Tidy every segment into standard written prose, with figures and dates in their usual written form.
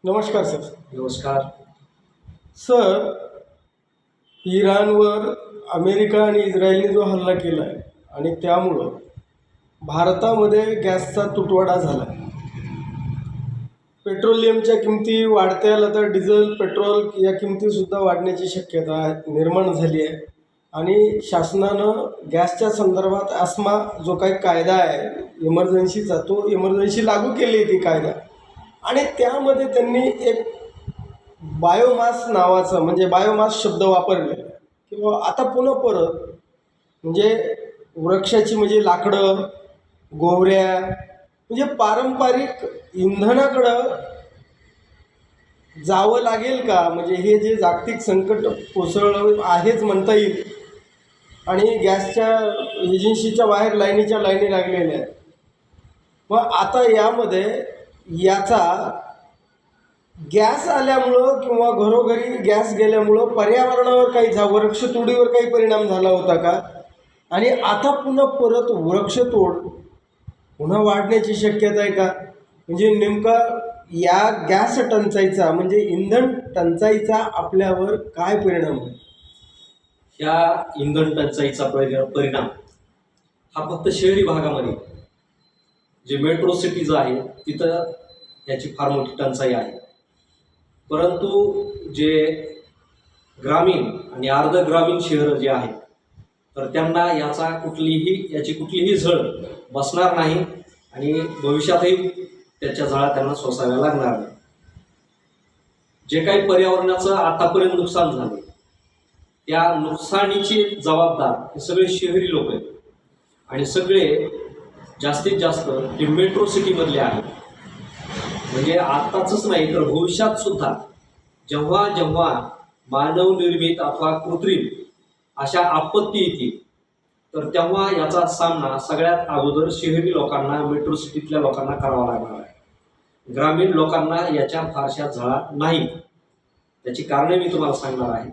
नमस्कार सर. नमस्कार. Sir, इराणवर America आणि इस्रायलने जो हल्ला केला आहे आणि त्यामुळं भारतामध्ये गॅसचा तुटवडा झाला आहे. पेट्रोलियमच्या किमती वाढत्याल, आता डिझेल पेट्रोल या किमतीसुद्धा वाढण्याची शक्यता निर्माण झाली आहे. आणि शासनानं गॅसच्या संदर्भात आस्मा जो काही कायदा आहे इमर्जन्सीचा, तो इमर्जन्सी लागू केली आहे ती कायदा. आणि त्यामध्ये त्यांनी एक बायोमास नावाचं, म्हणजे बायोमास शब्द वापरलेला आहे किंवा आता पुन्हा परत, म्हणजे वृक्षाची, म्हणजे लाकडं, गोवऱ्या, म्हणजे पारंपरिक इंधनाकडं जावं लागेल का? म्हणजे हे जे जागतिक संकट कोसळलं आहेच म्हणता येईल. आणि गॅसच्या एजन्सीच्या बाहेर लाईनीच्या लाईनी लागलेल्या आहेत. मग आता यामध्ये याचा गॅस आल्यामुळं किंवा घरोघरी गॅस गेल्यामुळं पर्यावरणावर काही वृक्षतोडीवर काही परिणाम झाला होता का? आणि आता पुन्हा परत वृक्षतोड पुन्हा वाढण्याची शक्यता आहे का? म्हणजे नेमका या गॅस टंचाईचा, म्हणजे इंधन टंचाईचा आपल्यावर काय परिणाम होईल? ह्या इंधन टंचाईचा परिणाम हा फक्त शहरी भागामध्ये, जे मेट्रो सिटीज आहे तिथं याची फार मोठी टंचाई आहे. परंतु जे ग्रामीण आणि अर्धग्रामीण शहरं जे आहेत, तर त्यांना याची कुठलीही झळ बसणार नाही आणि भविष्यातही त्याच्या झळा त्यांना सोसाव्या लागणार नाही. जे काही पर्यावरणाचं आतापर्यंत नुकसान झालं, त्या नुकसानीचे जबाबदार हे सगळे शहरी लोक आहेत. आणि सगळे जास्तीत जास्त हे मेट्रो सिटीमधले आहेत. म्हणजे आत्ताच नाही तर भविष्यात सुद्धा जेव्हा जेव्हा मानवनिर्मित अथवा कृत्रिम अशा आपत्ती येतील, तर तेव्हा याचा सामना सगळ्यात अगोदर शहरी लोकांना, मेट्रो सिटीतल्या लोकांना करावा लागणार आहे. ग्रामीण लोकांना याच्या फारशा झळा नाही. त्याची कारणे मी तुम्हाला सांगणार आहे.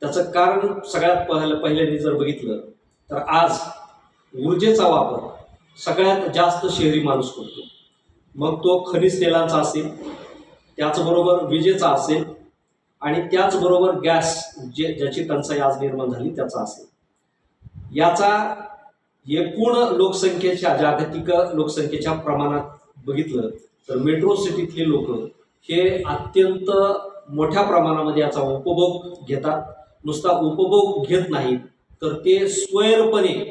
त्याचं कारण सगळ्यात पहिल्यांदा जर बघितलं तर आज ऊर्जेचा वापर सगळ्यात जास्त शहरी माणूस करतो. मग तो खनिज तेलांचा असेल, त्याचबरोबर विजेचा असेल आणि त्याचबरोबर गॅस, ज्याची टंचाई आज निर्माण झाली त्याचा असेल. याचा एकूण लोकसंख्येच्या, जागतिक लोकसंख्येच्या प्रमाणात बघितलं तर मेट्रो सिटीतले लोक हे अत्यंत मोठ्या प्रमाणामध्ये याचा उपभोग घेतात. नुसता उपभोग घेत नाहीत तर ते स्वैरपणे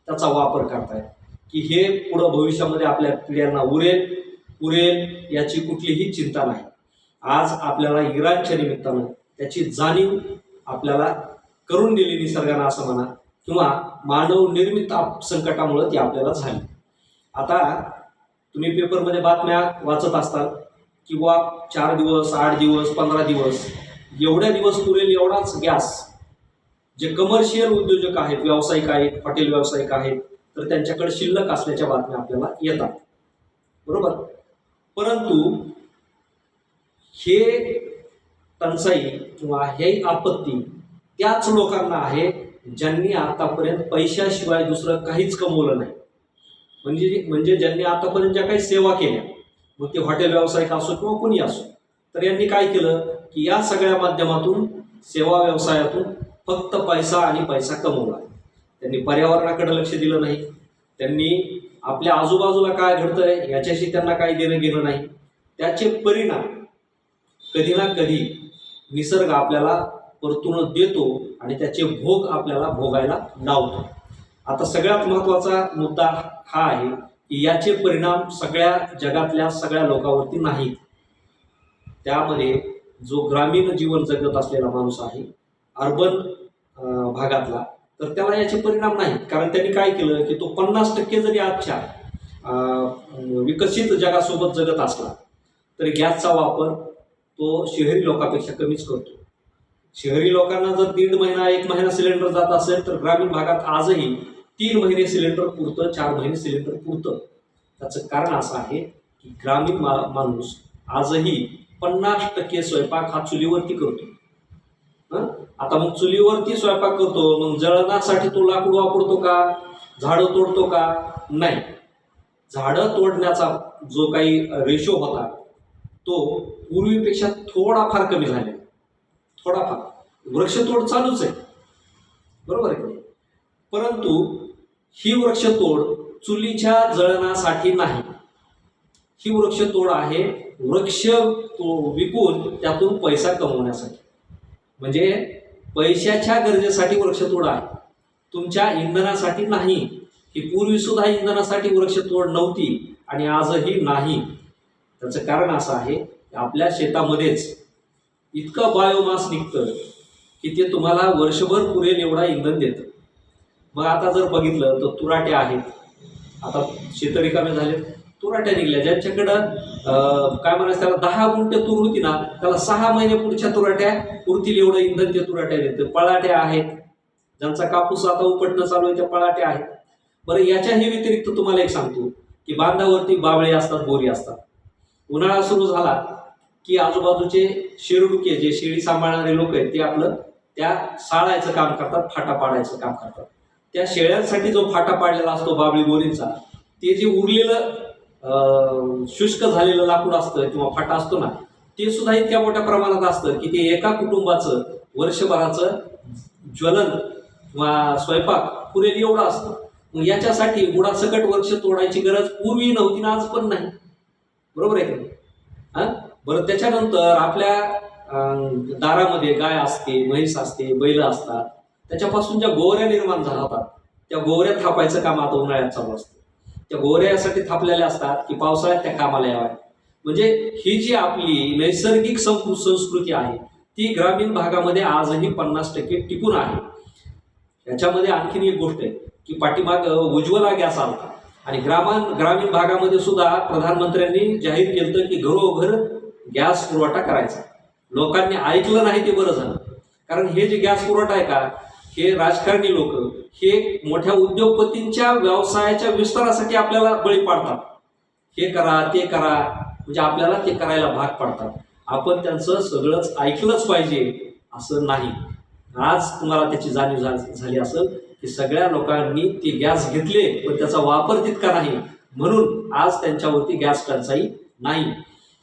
त्याचा वापर करतायत की हे पुढं भविष्यामध्ये आपल्या पिढ्यांना पुरेल याची कुठलीही चिंता नाही. आज आपल्याला इराणच्या निमित्तानं त्याची जाणीव आपल्याला करून दिली निसर्गानं असं म्हणा, किंवा मानव निर्मित संकटामुळे ती आपल्याला झाली. आता तुम्ही पेपरमध्ये बातम्या वाचत असताल किंवा 4 दिवस, 8 दिवस, 15 दिवस, एवढ्या दिवस पुरेल एवढाच गॅस जे कमर्शियल उद्योजक आहेत, व्यावसायिक आहेत, हॉटेल व्यावसायिक आहेत, तर त्यांच्याकडे शिल्लक असल्याच्या बातम्या आपल्याला येतात, बरोबर. परंतु हे टंचाई किंवा हे आपत्ती त्याच लोकांना आहे ज्यांनी आतापर्यंत पैशाशिवाय दुसरं काहीच कमवलं नाही. म्हणजे ज्यांनी आतापर्यंत ज्या काही सेवा केल्या, मग ते हॉटेल व्यावसायिक असो किंवा कोणी असो, तर यांनी काय केलं की या सगळ्या माध्यमातून, सेवा व्यवसायातून फक्त पैसा आणि पैसा कमवला. त्यांनी पर्यावरणाकडे लक्ष दिलं नाही. त्यांनी आपल्या आजूबाजूला काय घडतंय याच्याशी त्यांना काही देणं घेणं नाही. त्याचे परिणाम कधी ना कधी निसर्ग आपल्याला परतून देतो आणि त्याचे भोग आपल्याला भोगायला लावतो. आता सगळ्यात महत्त्वाचा मुद्दा हा आहे की याचे परिणाम सगळ्या जगातल्या सगळ्या लोकांवरती नाहीत. त्यामध्ये जो ग्रामीण जीवन जगत असलेला माणूस आहे, अर्बन भागातला, तर त्याला याचे परिणाम नाहीत. कारण त्यांनी काय केलं की तो 50% जरी आजच्या विकसित जगासोबत जगत असला तरी गॅसचा वापर तो शहरी लोकांपेक्षा कमीच करतो. शहरी लोकांना जर 1.5 महिना 1 महिना सिलेंडर जात असेल, तर ग्रामीण भागात आजही 3 महिने सिलेंडर पुरतं, 4 महिने सिलेंडर पुरतं. त्याचं कारण असं आहे की ग्रामीण माणूस आजही 50% स्वयंपाक हा चुलीवरती करतो. आता मग चुलीवरती स्वयंपाक करतो, मग जळणासाठी तो लाकूड वापरतो का, झाडं तोडतो का? नाही. झाडं तोडण्याचा जो काही रेशो होता तो पूर्वीपेक्षा थोडाफार कमी झालेला आहे. थोडाफार वृक्षतोड चालूच आहे, बरोबर आहे की नाही? परंतु ही वृक्षतोड चुलीच्या जळणासाठी नाही. ही वृक्षतोड आहे वृक्ष विकून त्यातून पैसा कमवण्यासाठी. म्हणजे पैशाच्या गरजेसाठी वृक्षतोड आहे, तुमच्या इंधनासाठी नाही. ही पूर्वी सुद्धा इंधनासाठी वृक्षतोड नव्हती आणि आजही नाही. त्याचं कारण असं आहे की आपल्या शेतामध्येच इतकं बायोमास निघतं की ते तुम्हाला वर्षभर पुरेल एवढा इंधन देतं. मग आता जर बघितलं तर तुराट्या आहेत, आता शेतं रिकामे झाले, तुराट्या निघल्या. ज्यांच्याकडं काय म्हणायचं त्याला 10 गुंठे तूर होती ना, त्याला 6 महिने पुढच्या तुराट्या पुरतील एवढं इंधन ते तुराट्या देतं. पळाट्या आहेत, ज्यांचा कापूस आता उपटणं चालू आहे त्या पळाट्या आहेत. बरं, याच्याही व्यतिरिक्त तुम्हाला एक सांगतो की बांधावरती बावळे असतात, बोरी असतात. उन्हाळा सुरू झाला की आजूबाजूचे शेरडुके, जे शेळी सांभाळणारे लोक आहेत, ते आपलं त्या साळायचं काम करतात, फाटा पाडायचं काम करतात. त्या शेळ्यांसाठी जो फाटा पाडलेला असतो बाबळी बोरींचा, ते जे उरलेलं शुष्क झालेलं लाकूड असतं किंवा फाटा असतो ना, ते सुद्धा इतक्या मोठ्या प्रमाणात असतं की ते एका कुटुंबाचं वर्षभराचं ज्वलन किंवा स्वयंपाक पुरेल एवढं असतं. मग याच्यासाठी बुडासकट वृक्ष तोडायची गरज पूर्वी नव्हती ना, आज पण नाही. बरोबर आहे की हां? बरं, त्याच्यानंतर आपल्या दारामध्ये गाय असते, म्हैस असते, बैल असतात. त्याच्यापासून ज्या गोवऱ्या निर्माण झाल्या होतात, त्या गोवऱ्या थापायचं काम आता उन्हाळ्यात चालू असतं. त्या गोवऱ्या यासाठी थापलेल्या असतात की पावसाळ्यात त्या कामाला याव्या. म्हणजे ही जी आपली नैसर्गिक संस्कृती आहे ती ग्रामीण भागामध्ये आजही 50% टिकून आहे. याच्यामध्ये आणखीन एक गोष्ट आहे की पाठीमाग उज्ज्वला गॅस आला आणि ग्रामीण भागामध्ये सुद्धा प्रधानमंत्र्यांनी जाहीर केलं की घरोघर गॅस पुरवठा करायचा. लोकांनी ऐकलं नाही, ते बरं झालं. कारण हे जे गॅस पुरवठा आहे का, हे राजकारणी लोक हे मोठ्या उद्योगपतींच्या व्यवसायाच्या विस्तारासाठी आपल्याला बळी पाडतात. हे करा, ते करा, म्हणजे आपल्याला ते करायला भाग पाडतात. आपण त्यांचं सगळंच ऐकलंच पाहिजे असं नाही. आज तुम्हाला त्याची जाणीव झाली असेल की सगळ्या लोकांनी ते गॅस घेतले पण त्याचा वापर तितका नाही, म्हणून आज त्यांच्यावरती गॅस टंचाई नाही.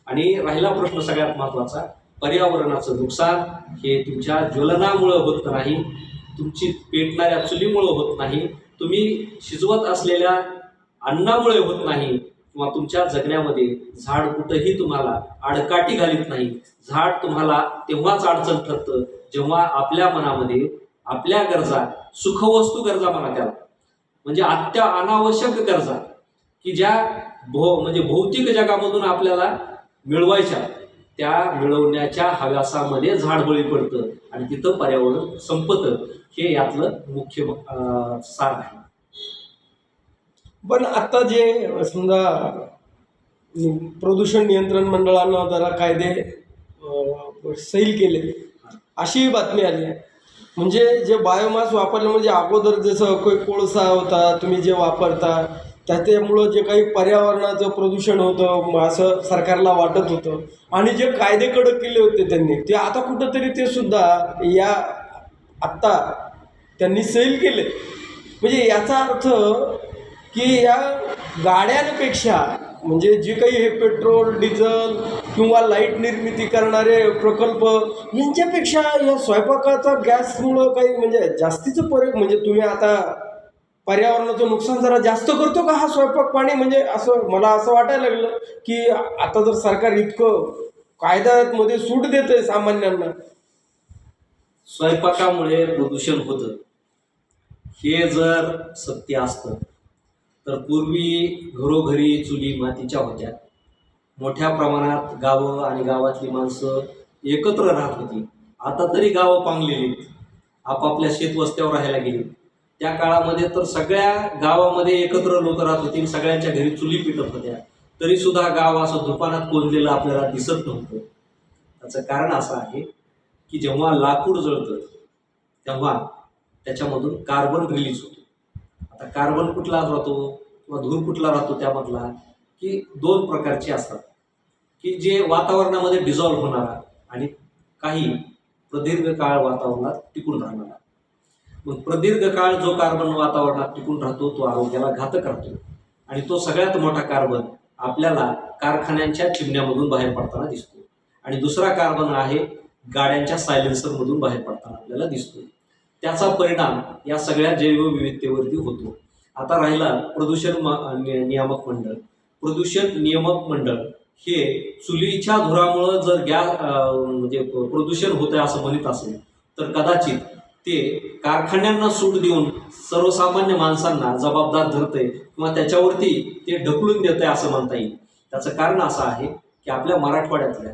आणि राहिला प्रश्न सगळ्यात महत्त्वाचा, पर्यावरणाचं नुकसान हे तुमच्या ज्वलनामुळं होत नाही, तुमची पेटणाऱ्या चुलीमुळं होत नाही, तुम्ही शिजवत असलेल्या अन्नामुळे होत नाही, किंवा तुमच्या जगण्यामध्ये झाड कुठंही तुम्हाला आडकाठी घालीत नाही. झाड तुम्हाला तेव्हाच अडचण ठरतं जेव्हा आपल्या मनामध्ये आपल्या गरजा, सुखवस्तू गरजा म्हणा त्याला, म्हणजे अनावश्यक गरजा की ज्या म्हणजे भौतिक जगामधून आपल्याला मिळवायच्या, त्या मिळवण्याच्या हव्यासामध्ये झाड बळी पडतं आणि तिथं पर्यावरण संपतं. हे यातलं मुख्य सार आहे. पण आता जे समजा प्रदूषण नियंत्रण मंडळानं जरा कायदे सैल केले अशी बातमी आली आहे. म्हणजे जे बायोमास वापरलं, म्हणजे अगोदर जसं कोळसा होता तुम्ही जे वापरता त्याच्यामुळं जे काही पर्यावरणाचं प्रदूषण होतं असं सरकारला वाटत होतं, आणि जे कायदे कडक केले होते त्यांनी, ते आता कुठंतरी ते सुद्धा आत्ता त्यांनी सैल केले. म्हणजे याचा अर्थ की या गाड्यांपेक्षा, म्हणजे जे काही हे पेट्रोल, डिझेल किंवा लाईट निर्मिती करणारे प्रकल्प यांच्यापेक्षा या स्वयंपाकाचा गॅसमुळं काही म्हणजे जास्तीचं म्हणजे तुम्ही आता पर्यावरणाचं नुकसान जरा जास्त करतो का हा स्वयंपाक पाणी? म्हणजे असं मला असं वाटायला लागलं की आता जर सरकार इतकं कायद्यामध्ये सूट देतंय सामान्यांना. स्वयंपाकामुळे प्रदूषण होतं हे जर सत्य असतं तर पूर्वी घरोघरी चुली मातीच्या होत्या, मोठ्या प्रमाणात गावं आणि गावातली माणसं एकत्र राहत होती. आता तरी गावं पांगलेली, आपापल्या शेतवस्त्यावर राहायला गेली. त्या काळामध्ये तर सगळ्या गावामध्ये एकत्र लोक राहत होती, सगळ्यांच्या घरी चुली पेटत होत्या, तरी सुद्धा गाव असं धुपानात कोंडलेलं आपल्याला दिसत नव्हतं. त्याचं कारण असं आहे की जेव्हा लाकूड जळतं तेव्हा त्याच्यामधून कार्बन रिलीज होतो. आता कार्बन कुठला राहतो किंवा धूर कुठला राहतो त्यामधला, की 2 प्रकारचे असतात की जे वातावरणामध्ये डिझॉल्व्ह होणारा आणि काही प्रदीर्घ काळ वातावरणात टिकून राहणारा. मग प्रदीर्घ काळ जो कार्बन वातावरणात टिकून राहतो तो आरोग्याला घातक राहतो, आणि तो सगळ्यात मोठा कार्बन आपल्याला कारखान्यांच्या चिमण्यामधून बाहेर पडताना दिसतो आणि दुसरा कार्बन आहे गाड्यांच्या सायलेन्सरमधून बाहेर पडताना आपल्याला दिसतो. त्याचा परिणाम या सगळ्या जैवविविधतेवरती होतो. आता राहिला नियामक मंडळ. प्रदूषण नियामक मंडळ हे चुलीच्या धुरामुळं जर म्हणजे प्रदूषण होत आहे असं म्हणत असेल तर कदाचित ते कारखान्यांना सूट देऊन सर्वसामान्य माणसांना जबाबदार धरते किंवा त्याच्यावरती ते ढकलून देत आहे असं म्हणता येईल. त्याचं कारण असं आहे की आपल्या मराठवाड्यातल्या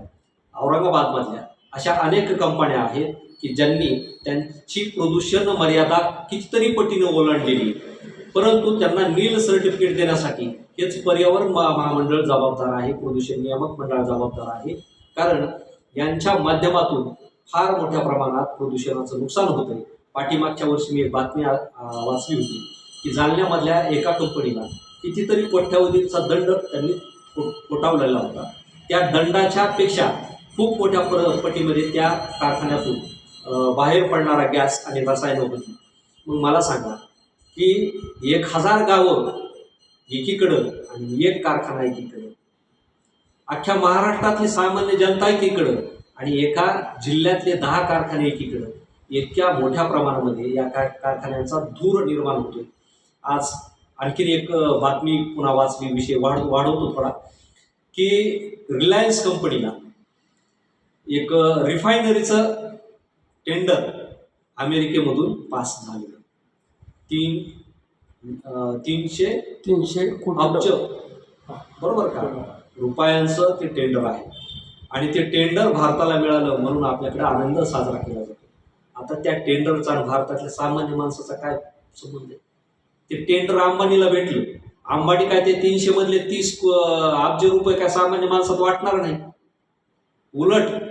औरंगाबादमधल्या अशा अनेक कंपन्या आहेत की ज्यांनी त्यांची प्रदूषण मर्यादा कितीतरी पटीनं ओलांडलेली, परंतु त्यांना नील सर्टिफिकेट देण्यासाठी हेच पर्यावरण महामंडळ जबाबदार आहे, प्रदूषण नियामक मंडळ जबाबदार आहे. कारण यांच्या माध्यमातून फार मोठ्या प्रमाणात प्रदूषणाचं नुकसान होत आहे. पाठीमागच्या वर्षी मी एक बातमी वाचली होती की जालन्यामधल्या एका कंपनीला कितीतरी कोट्यावधीचा दंड त्यांनी ठोठावलेला होता. त्या दंडाच्या पेक्षा खूप मोठ्या पटीमध्ये त्या कारखान्यातून बाहेर पडणारा गॅस आणि रसायनं होती. मग मला सांगा की 1000 गावं एकीकडं आणि एक कारखाना एकीकडं, अख्ख्या महाराष्ट्रातली सामान्य जनता एकीकडं आणि एका जिल्ह्यातले 10 कारखाने एकीकडं, इतक्या मोठ्या प्रमाणामध्ये या कारखान्यांचा धूर निर्माण होतोय. आज आणखीन एक बातमी पुन्हा वाचली, विषय वाढवतो थोडा, की रिलायन्स कंपनीला एक रिफायनरीचं टेंडर अमेरिकेमधून पास झालेलं. 300 अब्ज बरोबर का रुपयांचं ते टेंडर आहे आणि ते टेंडर भारताला मिळालं म्हणून आपल्याकडे आनंद साजरा केला जातो. आता त्या टेंडरचा आणि भारतातल्या सामान्य माणसाचा काय संबंध आहे? ते टेंडर अंबानीला भेटलं. अंबानी काय ते 300 मधले 30 अब्ज रुपये काय सामान्य माणसात वाटणार नाही. उलट